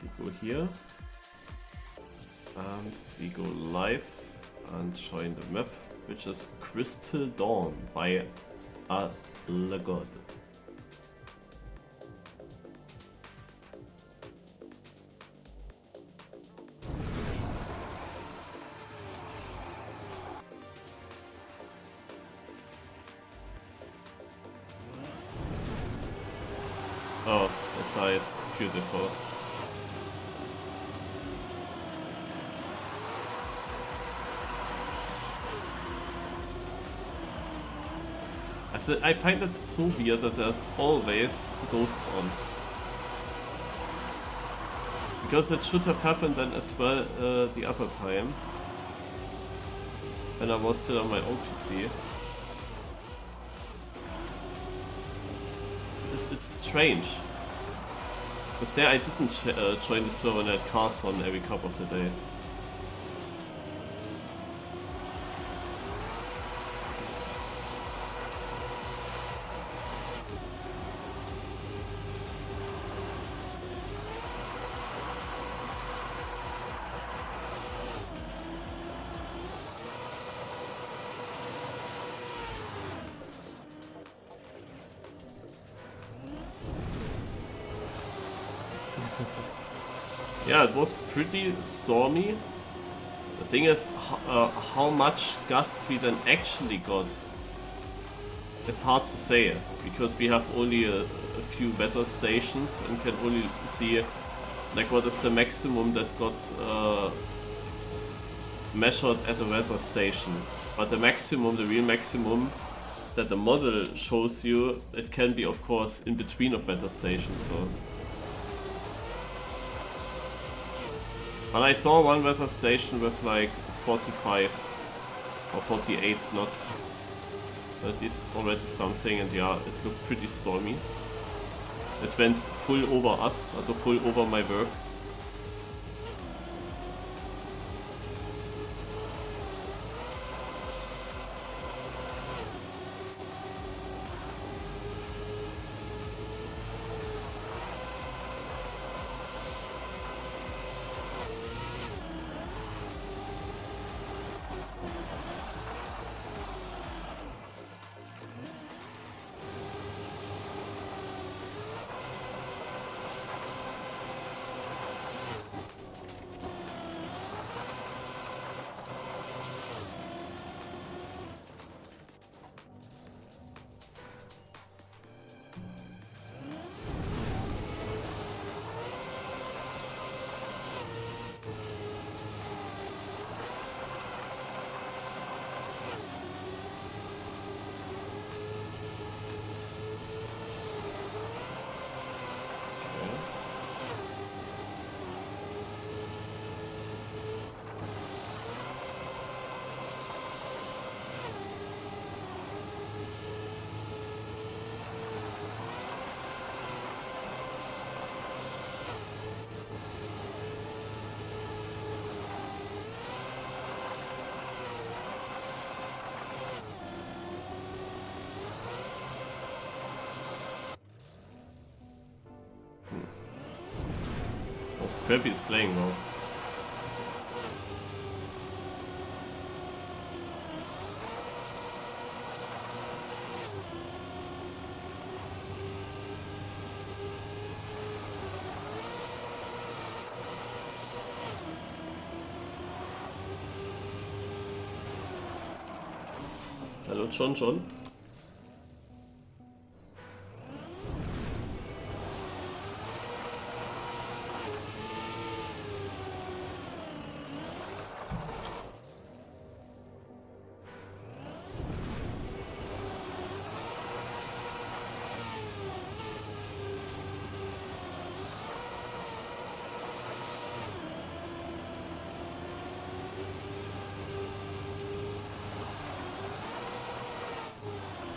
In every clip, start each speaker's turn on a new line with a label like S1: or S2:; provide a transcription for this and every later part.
S1: We go here. And we go live and join the map, which is Crystal Dawn by Legod. Oh, that's nice. Beautiful. I find it so weird that there's always ghosts on. Because it should have happened then as well the other time. When I was still on my own PC. It's strange. Because there I didn't join the server and I had cars on every cup of the day. Yeah, it was pretty stormy. The thing is, how much gusts we then actually got is hard to say, because we have only a few weather stations and can only see like what is the maximum that got measured at a weather station. But the maximum, the real maximum that the model shows you, it can be of course in between of weather stations. So. But I saw one weather station with like 45 or 48 knots. So at least already something, and yeah, it looked pretty stormy. It went full over us, also full over my work. Scrappy is playing well. Hallo John.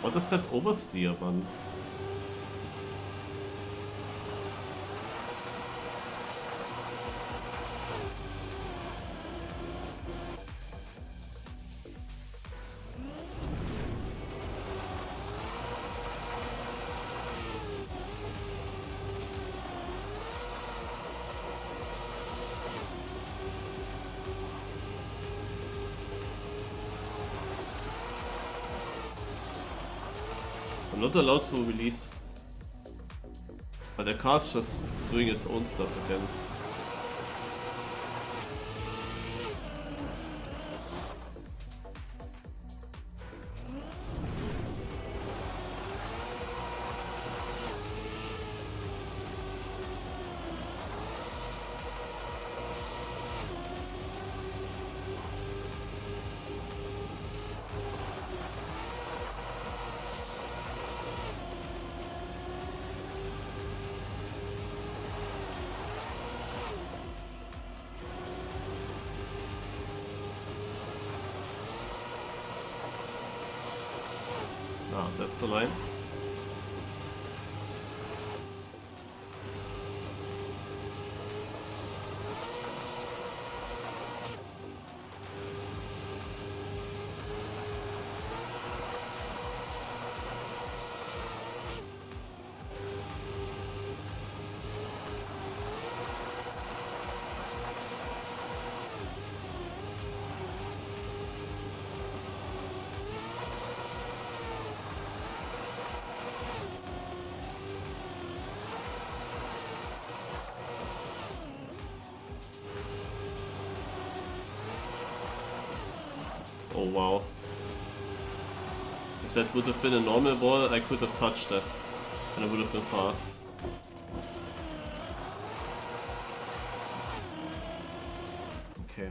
S1: What is that oversteer, man? I'm not allowed to release. But the car's just doing its own stuff again. Ah, that's the line. Oh wow. If that would have been a normal wall, I could have touched that. And I would have been fast. Okay.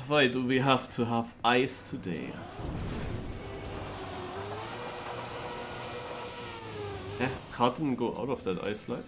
S1: Why do we have to have ice today? Eh, car didn't go out of that ice slide.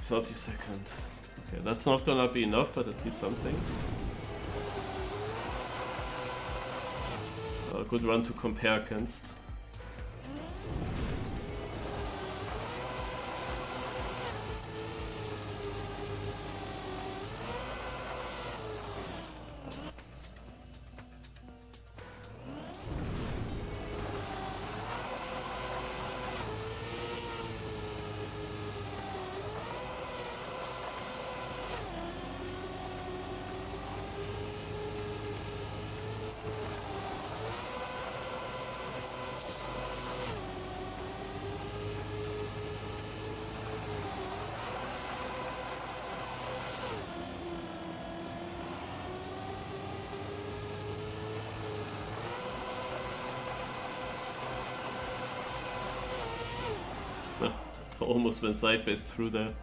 S1: $30. Okay, that's not gonna be enough, but at least something. A good run to compare against. Almost went sideways through there.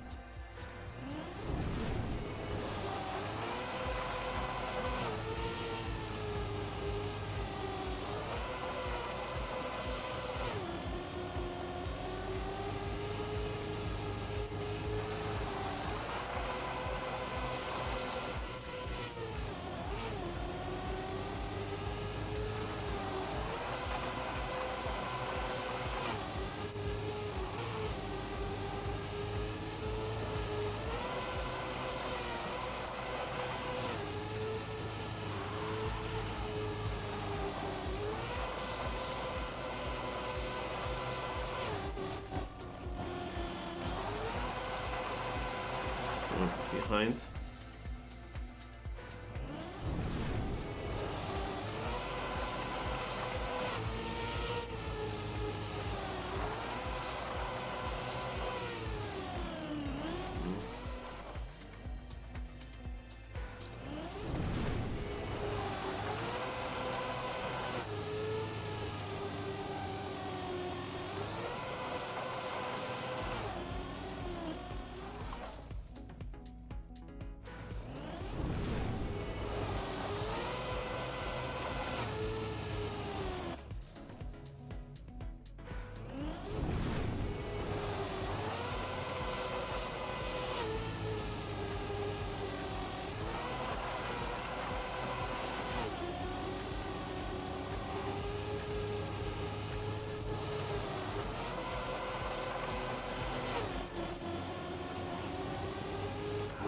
S1: Behind.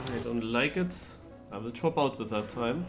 S1: I don't like it. I will drop out with that time.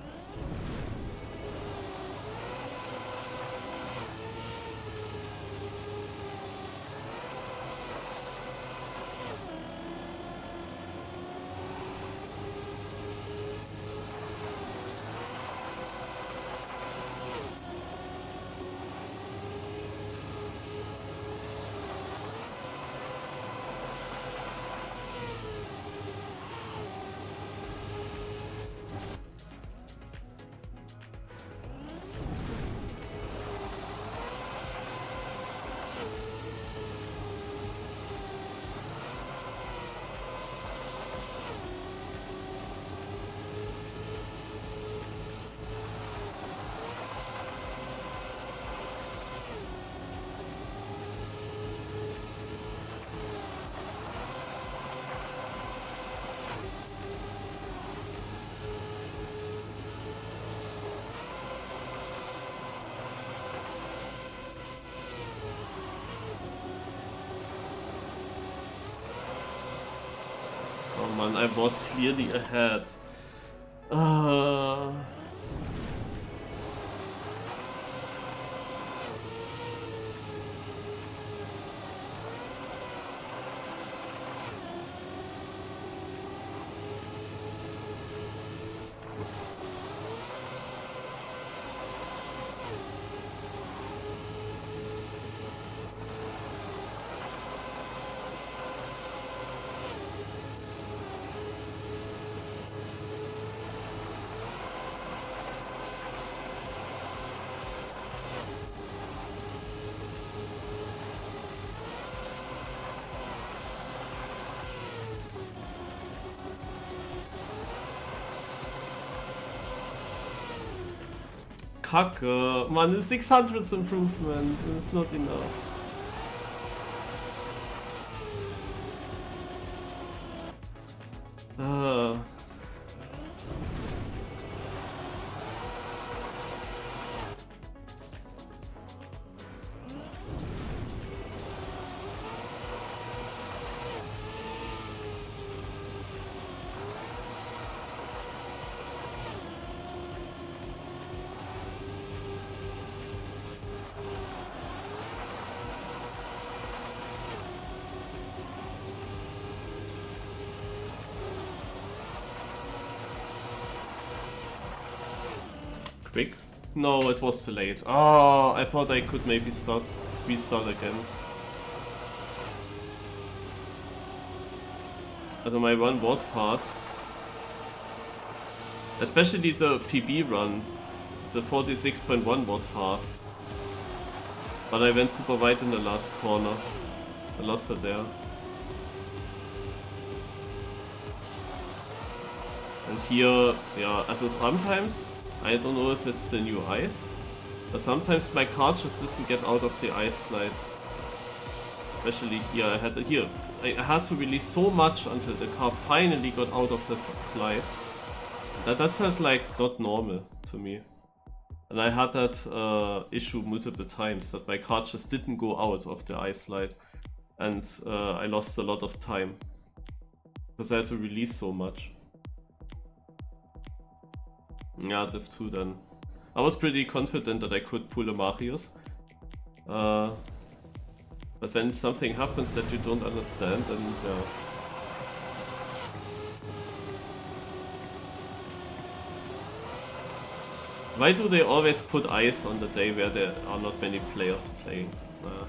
S1: Oh man, I was clearly ahead. Kacke. Man, the 600th improvement. It's not enough. Quick? No, it was too late. Oh, I thought I could maybe restart again. Also my run was fast. Especially the PB run. The 46.1 was fast. But I went super wide in the last corner. I lost it there. And here, yeah, also sometimes, I don't know if it's the new ice, but sometimes my car just doesn't get out of the ice slide. Especially here, I had to release so much until the car finally got out of that slide. That felt like not normal to me. And I had that issue multiple times, that my car just didn't go out of the ice slide. And I lost a lot of time. Because I had to release so much. Yeah, Div2 then. I was pretty confident that I could pull a Marius. But when something happens that you don't understand, then yeah. Why do they always put ice on the day where there are not many players playing? But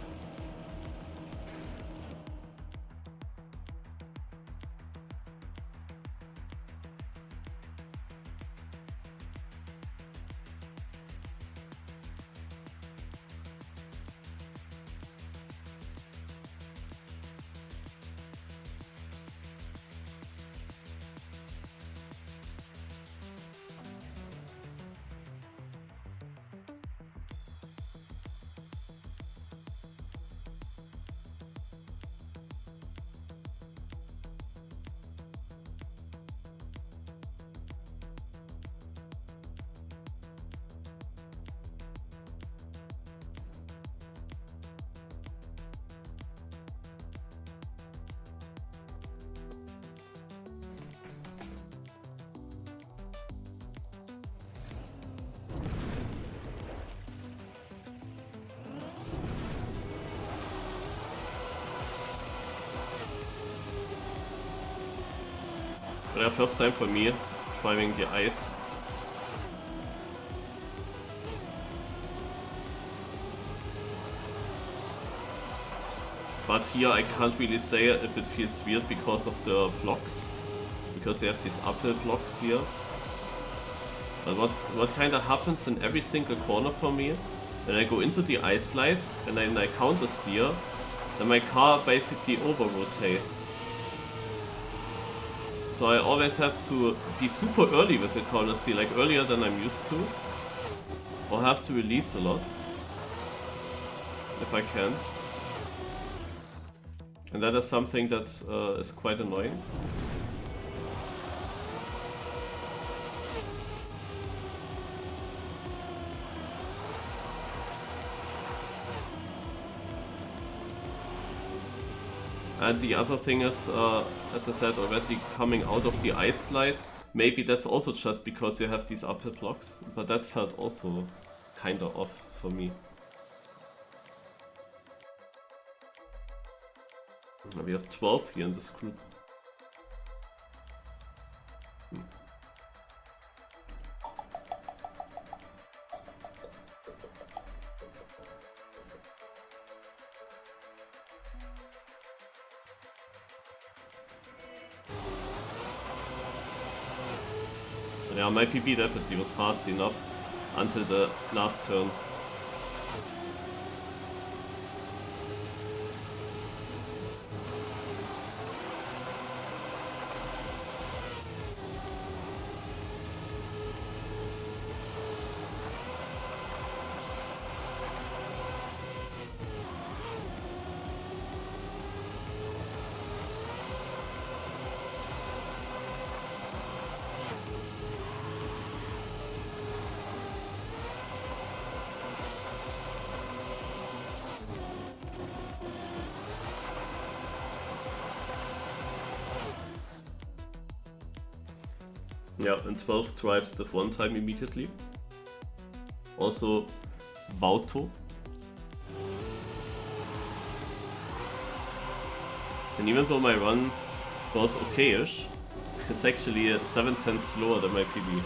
S1: yeah, first time for me trying the ice. But here I can't really say if it feels weird because of the blocks. Because they have these uphill blocks here. But what kind of happens in every single corner for me, when I go into the ice slide and then I counter steer, then my car basically over rotates. So I always have to be super early with the corner steer, like earlier than I'm used to. Or have to release a lot. If I can. And that is something that is quite annoying. And the other thing is, as I said already, coming out of the ice slide, maybe that's also just because you have these uphill blocks, but that felt also kinda off for me. We have 12 here in this group. Yeah, my PB definitely was fast enough until the last turn. Yeah, and 12 drives the one time immediately. Also, Bauto. And even though my run was okay-ish, it's actually 7/10 slower than my PB.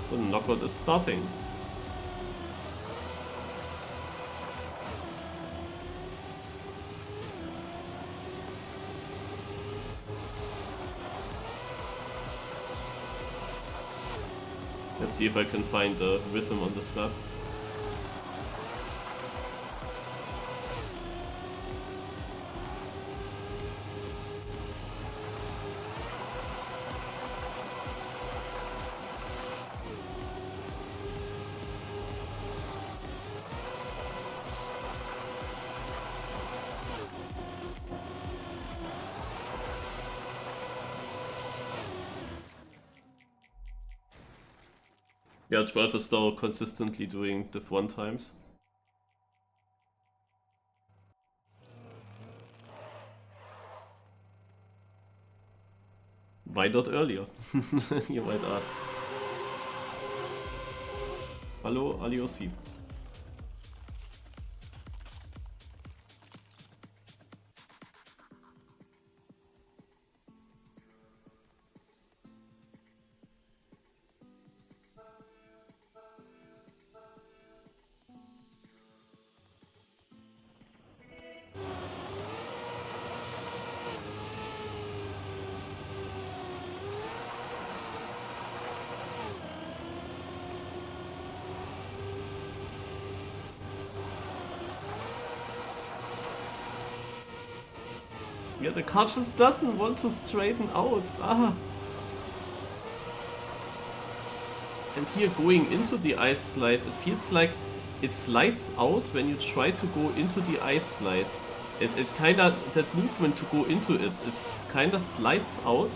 S1: So knockout is starting. Let's see if I can find the rhythm on this map. Yeah, 12 is still consistently doing div 1 times. Why not earlier? You might ask. Hallo, Aliosi. Yeah, the car just doesn't want to straighten out. Ah. And here going into the ice slide, it feels like it slides out when you try to go into the ice slide. It kinda, that movement to go into it, it's kinda slides out.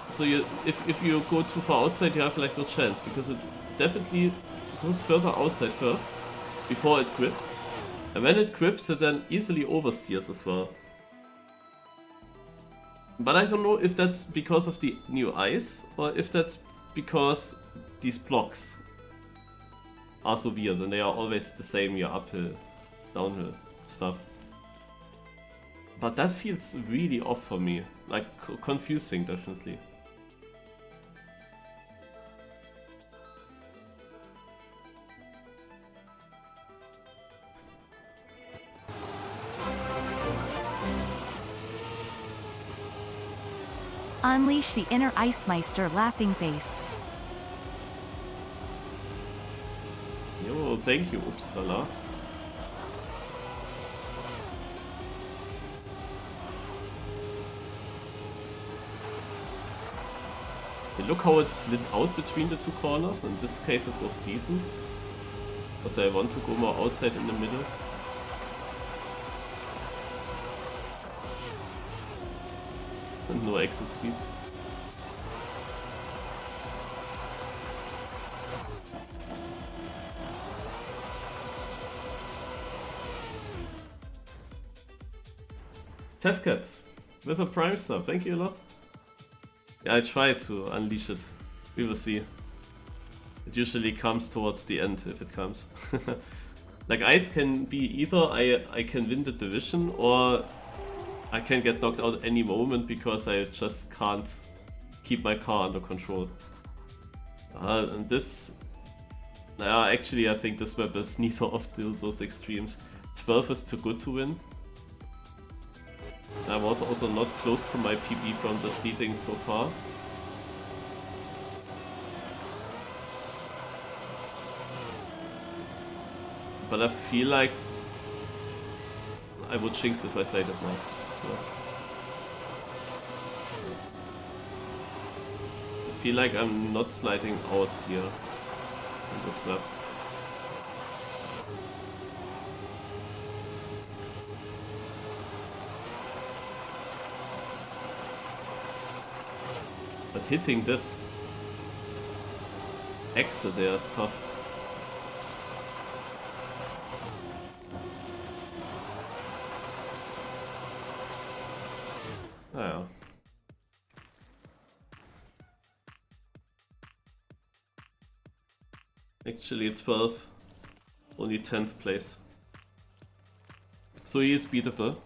S1: So if you go too far outside, you have like no chance, because it definitely goes further outside first, before it grips. And when it grips, it then easily oversteers as well. But I don't know if that's because of the new ice, or if that's because these blocks are so weird and they are always the same, your uphill, downhill stuff. But that feels really off for me, like confusing definitely.
S2: Unleash the inner Icemeister laughing face.
S1: Yo, thank you, Uppsala. Hey, look how it slid out between the two corners. In this case it was decent, because I want to go more outside in the middle. And no exit speed. Testcat with a prime sub, thank you a lot. Yeah, I try to unleash it. We will see. It usually comes towards the end if it comes. Like ice can be either I can win the division, or I can get knocked out any moment because I just can't keep my car under control. And this... actually I think this map is neither of those extremes. 12 is too good to win. I was also not close to my PB from the seeding so far. But I feel like I would jinx if I say that now. Yeah. I feel like I'm not sliding out here in this map. But hitting this exit there is tough. Oh, yeah. Actually 12, only 10th place. So he is beatable.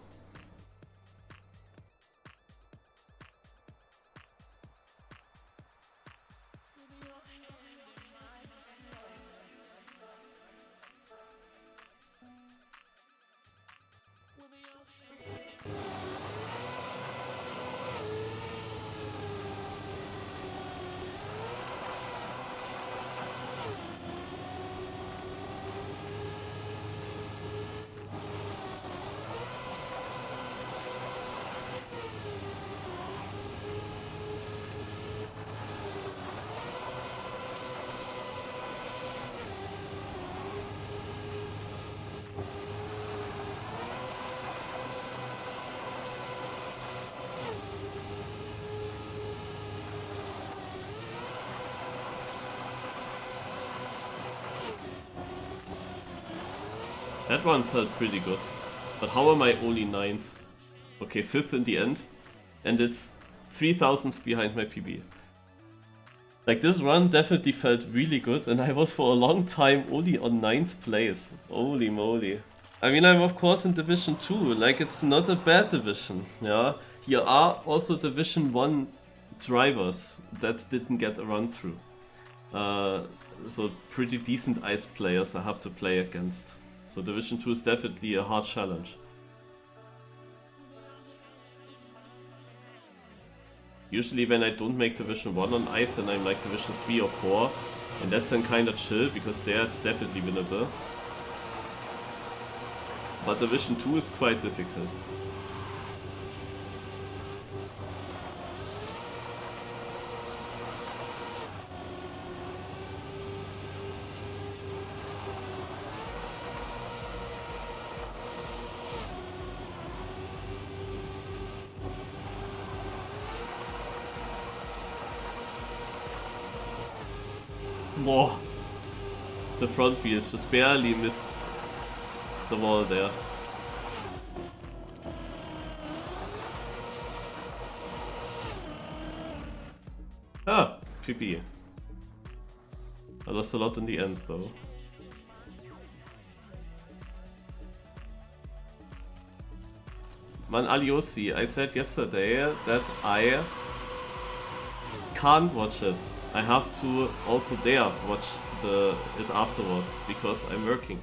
S1: That one felt pretty good. But how am I only 9th? Okay, 5th in the end. And it's 3 thousandths behind my PB. Like, this run definitely felt really good, and I was for a long time only on 9th place. Holy moly. I mean, I'm of course in Division 2, like, it's not a bad division, yeah? Here are also Division 1 drivers that didn't get a run through. So pretty decent ice players I have to play against. So Division 2 is definitely a hard challenge. Usually when I don't make Division 1 on ice, then I'm like Division 3 or 4. And that's then kinda chill, because there it's definitely winnable. But Division 2 is quite difficult. Whoa. The front wheels just barely missed the wall there. Ah, PP. I lost a lot in the end though. Man, Aliosi, I said yesterday that I can't watch it. I have to also there watch it afterwards, because I'm working.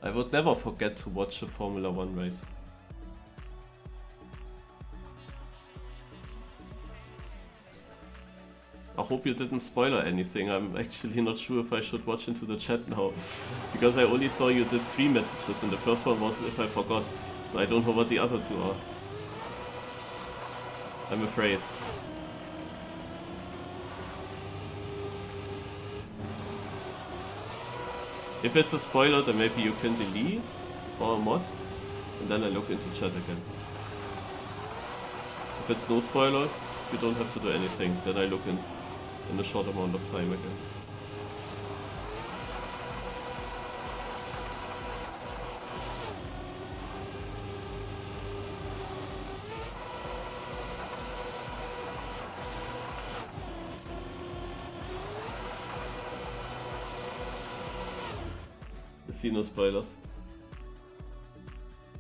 S1: I would never forget to watch a Formula 1 race. I hope you didn't spoiler anything. I'm actually not sure if I should watch into the chat now. Because I only saw you did 3 messages, and the first one was if I forgot. So I don't know what the other 2 are. I'm afraid. If it's a spoiler, then maybe you can delete or mod. And then I look into chat again. If it's no spoiler, you don't have to do anything. Then I look in a short amount of time again. I see no spoilers.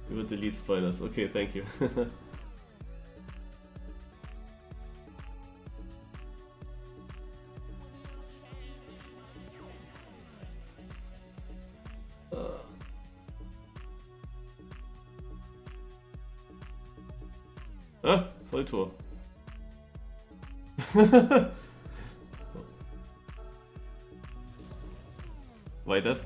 S1: You will delete spoilers. Okay, thank you. Ah, Volltor. Why that?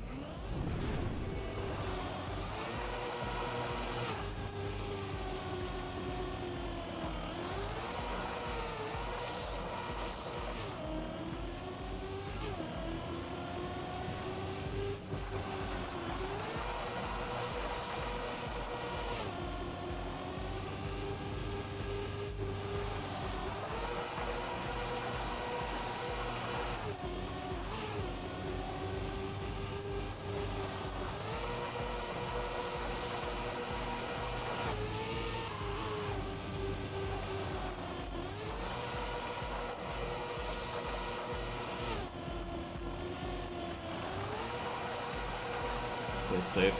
S1: Safe.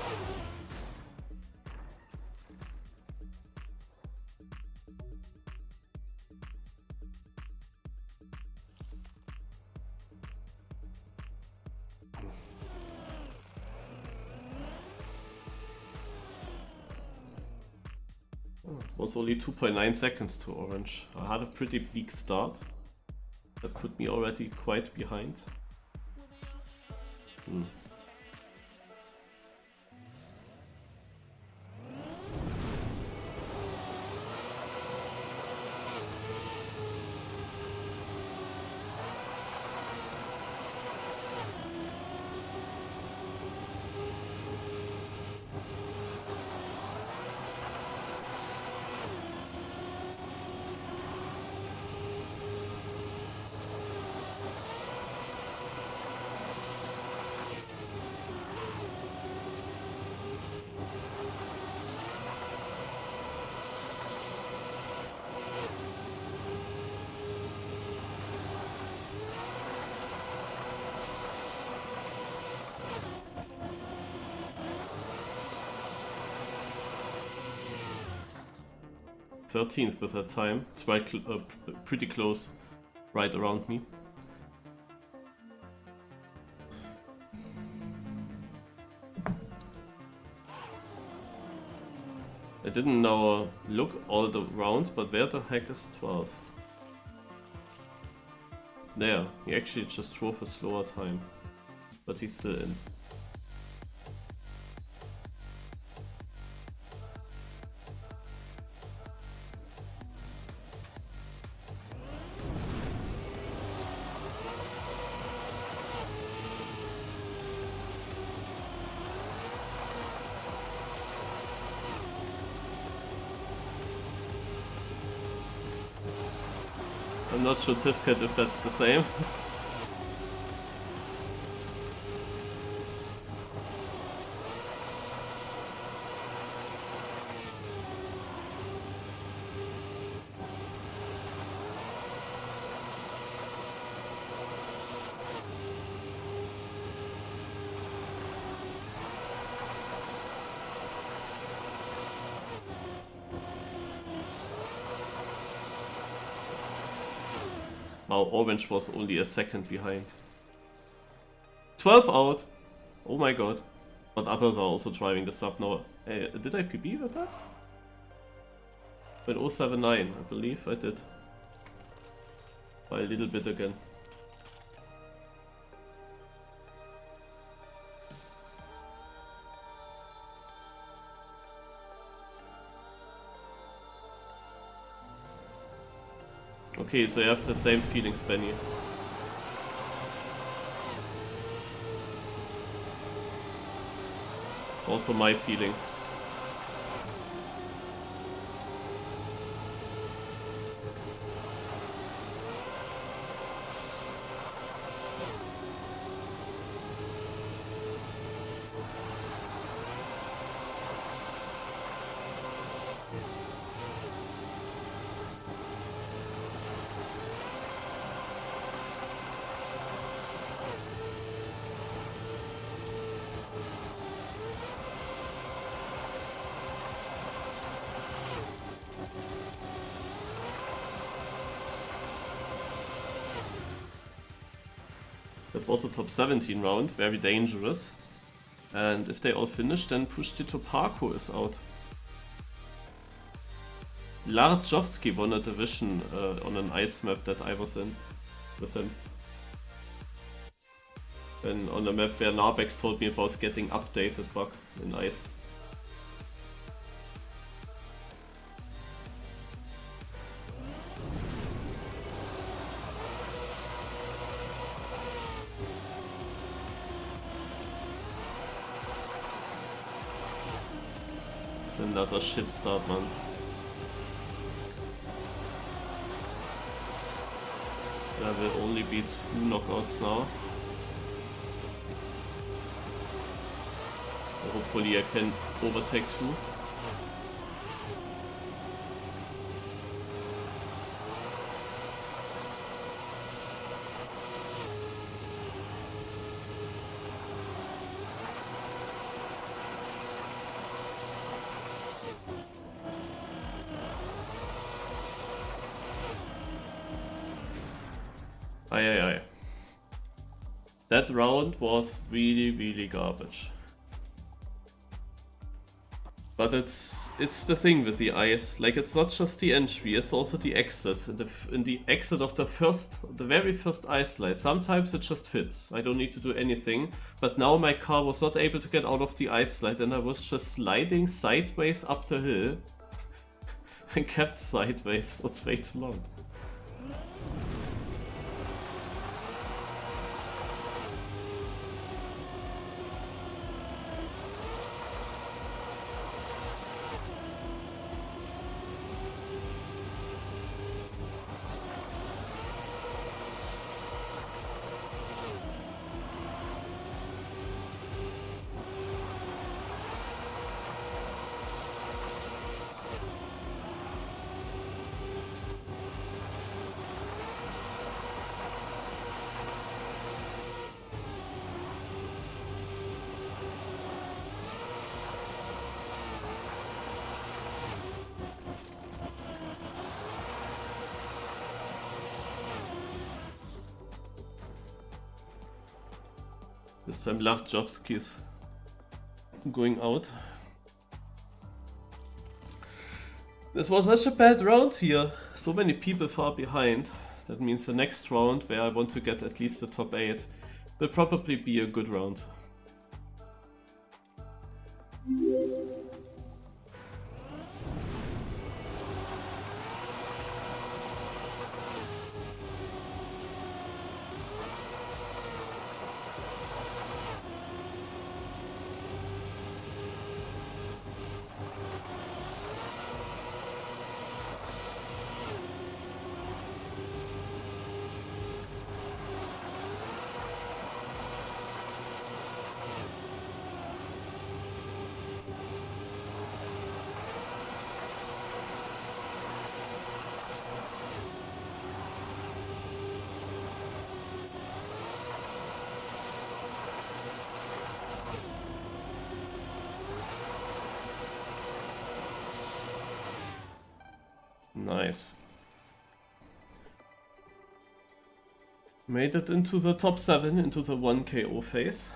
S1: Was only 2.9 seconds to orange. I had a pretty weak start. That put me already quite behind. 13th with that time. It's right pretty close, right around me. I didn't now look all the rounds, but where the heck is 12th? There, he actually just drove a slower time, but he's still in. I'm not sure Tisket if that's the same. Wow, Orange was only a second behind. 12 out! Oh my god. But others are also driving the sub now. Hey, did I PB with that? With 079, I believe I did. By a little bit again. Okay, so you have the same feelings, Benny. It's also my feeling. That was a top 17 round, very dangerous. And if they all finish, then Push-Tito Parko is out. Larjovsky won a division on an ice map that I was in with him. And on a map where Narbex told me about getting updated bug in ice. Another shit start, man. There will only be 2 knockouts now. So hopefully I can overtake 2. Aye. That round was really garbage. But it's the thing with the ice, like it's not just the entry, it's also the exit. In the exit of the very first ice slide, sometimes it just fits. I don't need to do anything. But now my car was not able to get out of the ice slide and I was just sliding sideways up the hill. And kept sideways for way too long. This time Larjovski's going out. This was such a bad round here. So many people far behind. That means the next round, where I want to get at least the top 8, will probably be a good round. Nice. Made it into the top 7, into the 1 KO phase.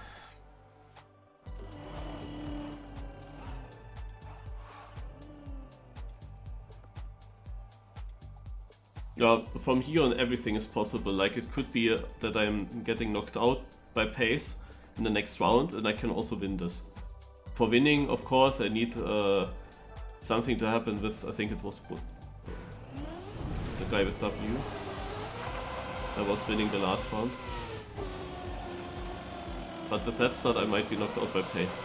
S1: Yeah, from here on everything is possible. Like, it could be that I'm getting knocked out by pace in the next round, and I can also win this. For winning, of course, I need something to happen with, I think it was the guy with W. I was winning the last round. But with that start, I might be knocked out by pace.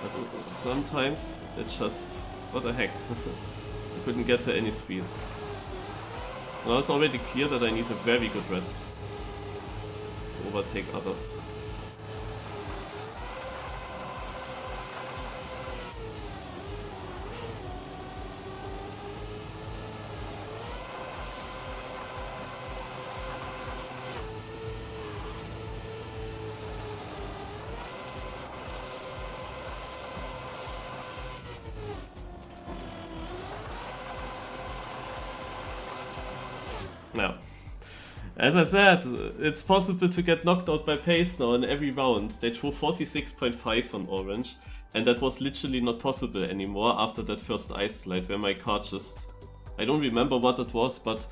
S1: Also, sometimes it's just, what the heck. I couldn't get to any speed. So now it's already clear that I need a very good rest to overtake others. Now, as I said, it's possible to get knocked out by pace now in every round. They threw 46.5 on orange, and that was literally not possible anymore after that first ice slide where my card just... I don't remember what it was, but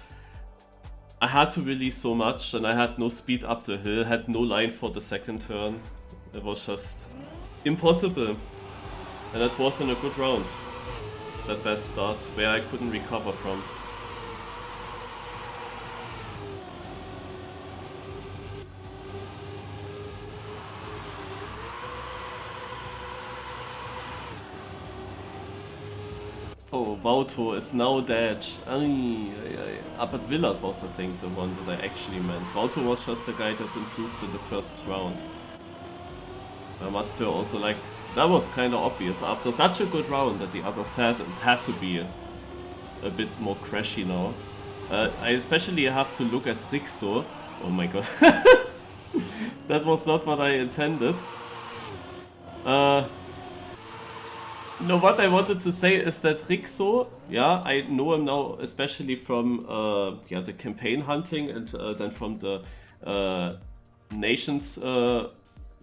S1: I had to release so much and I had no speed up the hill, had no line for the second turn. It was just impossible. And that wasn't a good round, that bad start, where I couldn't recover from. Oh, Vauto is now dead. But Willard was, I think, the one that I actually meant. Vauto was just the guy that improved in the first round. I must say also, like, that was kind of obvious. After such a good round that the others had, it had to be a bit more crashy now. I especially have to look at Rixo. Oh my god. That was not what I intended. No, what I wanted to say is that Rixo, yeah, I know him now especially from the campaign hunting and then from the Nations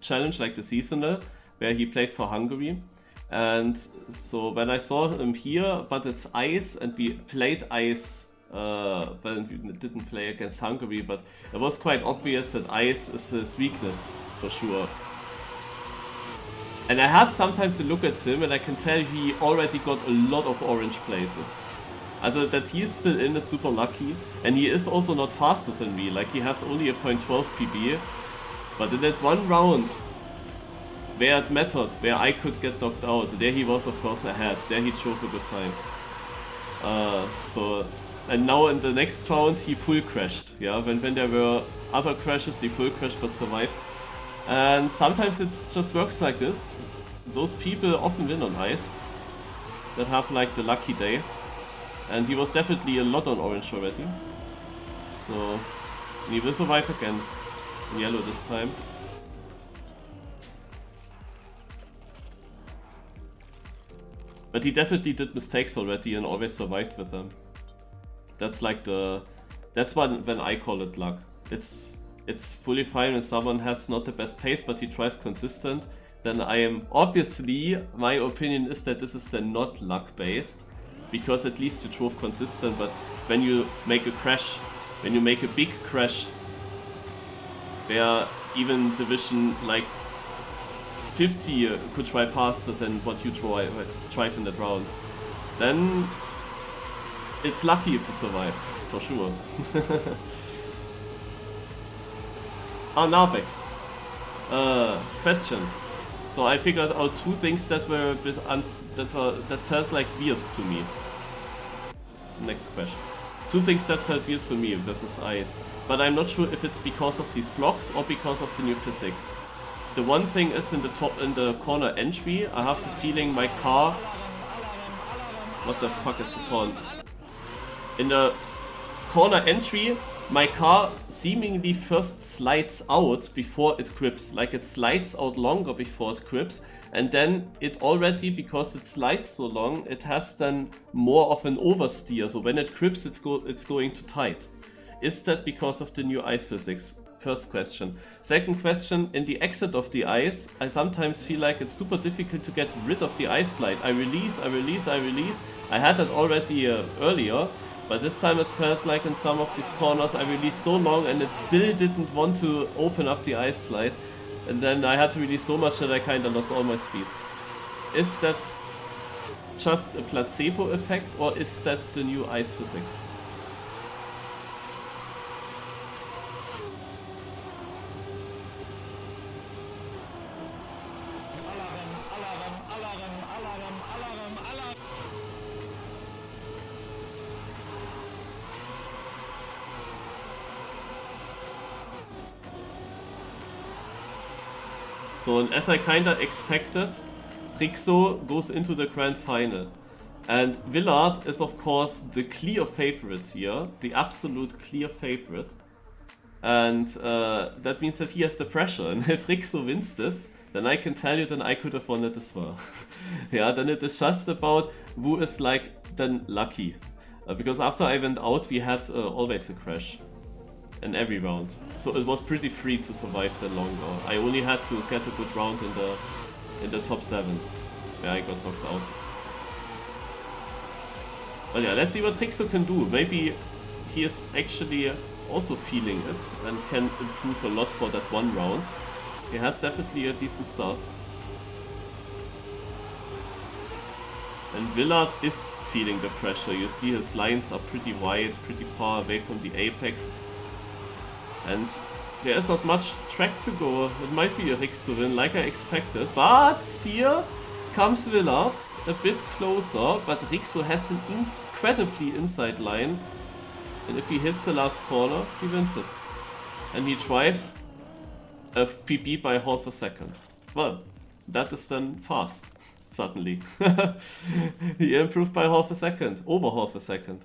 S1: challenge, like the seasonal, where he played for Hungary. And so when I saw him here, but it's ice, and we played ice, but we didn't play against Hungary, but it was quite obvious that ice is his weakness, for sure. And I had sometimes to look at him and I can tell he already got a lot of orange places. Also that he's still in is super lucky, and he is also not faster than me, like he has only a 0.12 PB. But in that one round, where it mattered, where I could get knocked out, there he was of course ahead, there he drove a good time. And now in the next round he full crashed, yeah, when there were other crashes he full crashed but survived. And sometimes it just works like this. Those people often win on ice, that have like the lucky day. And he was definitely a lot on orange already. So he will survive again in yellow this time. But he definitely did mistakes already and always survived with them. That's like that's when I call it luck. It's it's fully fine when someone has not the best pace, but he tries consistent. Then I am obviously, my opinion is that this is then not luck based, because at least you drove consistent. But when you make a crash, when you make a big crash, where even Division like 50 could drive faster than what you drive in that round, then it's lucky if you survive, for sure. Narbex. Question. So I figured out two things that were a bit that felt like weird to me. Next question. Two things that felt weird to me with this ice, but I'm not sure if it's because of these blocks or because of the new physics. The one thing is in the corner entry, I have the feeling my car. What the fuck is this horn? In the corner entry, my car seemingly first slides out before it grips. Like it slides out longer before it grips, and then it already, because it slides so long, it has then more of an oversteer. So when it grips, it's going too tight. Is that because of the new ice physics? First question. Second question, in the exit of the ice, I sometimes feel like it's super difficult to get rid of the ice slide. I release. I had that already earlier. But this time it felt like in some of these corners I released so long and it still didn't want to open up the ice slide. And then I had to release so much that I kinda lost all my speed. Is that just a placebo effect or is that the new ice physics? So, and as I kinda expected, Rixo goes into the grand final. And Villard is of course the clear favorite here, the absolute clear favorite. And that means that he has the pressure. And if Rixo wins this, then I can tell you then I could have won it as well. Yeah, then it is just about who is like then lucky. Because after I went out we had always a crash. In every round. So it was pretty free to survive then longer. I only had to get a good round in the top 7 where I got knocked out. But yeah, let's see what Rixo can do. Maybe he is actually also feeling it and can improve a lot for that one round. He has definitely a decent start. And Villard is feeling the pressure. You see his lines are pretty wide, pretty far away from the apex. And there is not much track to go. It might be a Rixo win like I expected. But here comes Villard a bit closer. But Rixo has an incredibly inside line. And if he hits the last corner, he wins it. And he drives a PB by half a second. Well, that is then fast, suddenly. He improved by half a second, over half a second.